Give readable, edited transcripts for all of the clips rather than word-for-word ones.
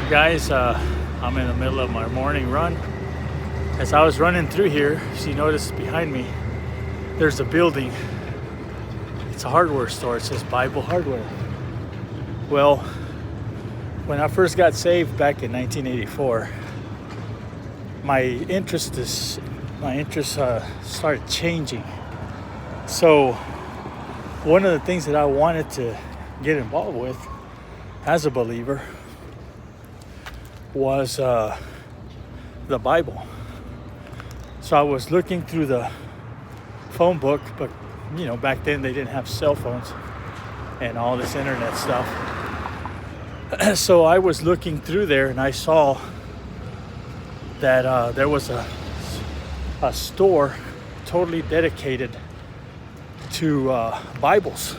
Guys, I'm in the middle of my morning run. As I was running through here, if you notice behind me, there's a building. It's a hardware store. It says Bible Hardware. Well, when I first got saved back in 1984, my interests started changing. So one of the things that I wanted to get involved with as a believer was the Bible. So I was looking through the phone book, but back then they didn't have cell phones and all this internet stuff. So I was looking through there and I saw that there was a store totally dedicated to Bibles,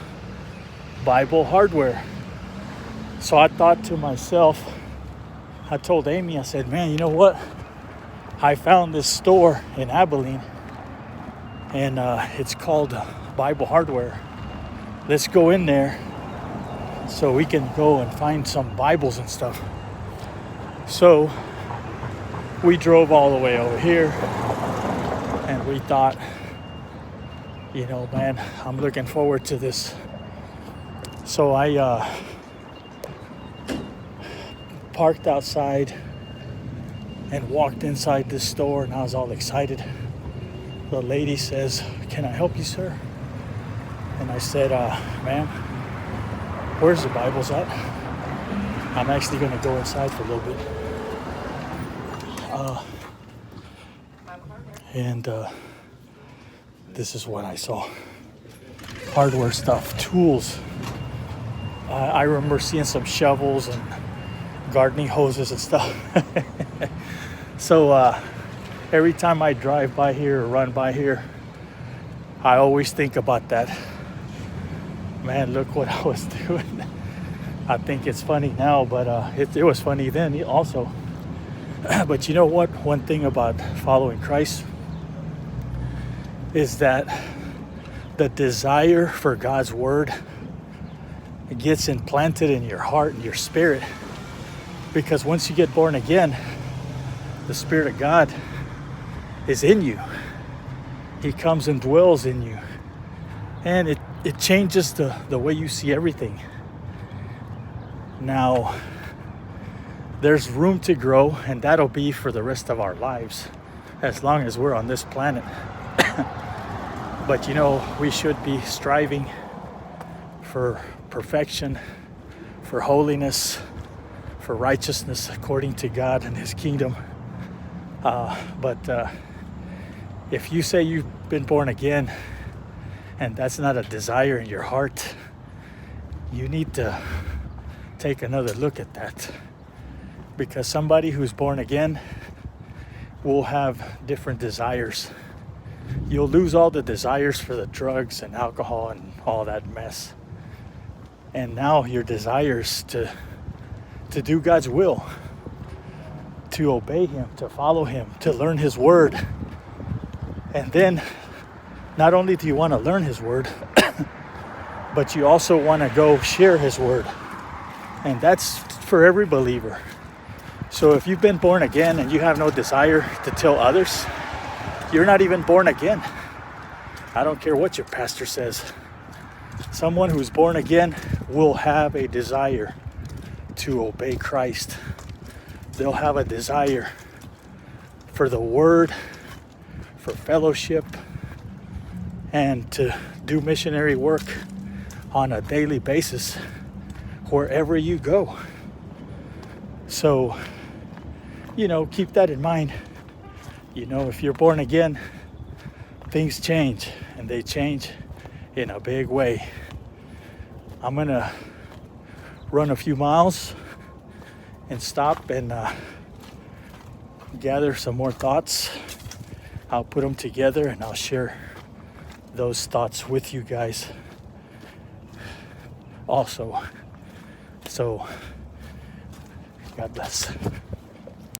Bible hardware. So I thought to myself, I told Amy, I said, man, you know what? I found this store in Abilene and it's called Bible Hardware. Let's go in there so we can go and find some Bibles and stuff. So we drove all the way over here and we thought, man, I'm looking forward to this. So I parked outside and walked inside this store, and I was all excited. The lady says, "Can I help you, sir?" And I said, "Ma'am, where's the Bibles at? I'm actually going to go inside for a little bit." And this is what I saw. Hardware stuff, tools. I remember seeing some shovels and gardening hoses and stuff. So every time I drive by here or run by here, I always think about that. Man, look what I was doing. I think it's funny now, but it was funny then also. But you know what? One thing about following Christ is that the desire for God's word, it gets implanted in your heart and your spirit. Because once you get born again, the Spirit of God is in you. He comes and dwells in you. And it changes the way you see everything. Now, there's room to grow, and that'll be for the rest of our lives, as long as we're on this planet. But we should be striving for perfection, for holiness, for righteousness according to God and His kingdom. But if you say you've been born again and that's not a desire in your heart, you need to take another look at that. Because somebody who's born again will have different desires. You'll lose all the desires for the drugs and alcohol and all that mess. And now your desires to do God's will, to obey Him, to follow Him, to learn His word. And then not only do you want to learn His word, but you also want to go share His word. And that's for every believer. So if you've been born again and you have no desire to tell others, you're not even born again. I don't care what your pastor says. Someone who's born again will have a desire to obey Christ. They'll have a desire for the word, for fellowship, and to do missionary work on a daily basis wherever you go. So, keep that in mind. If you're born again, things change, and they change in a big way. I'm gonna run a few miles and stop and gather some more thoughts. I'll put them together and I'll share those thoughts with you guys also. So, God bless.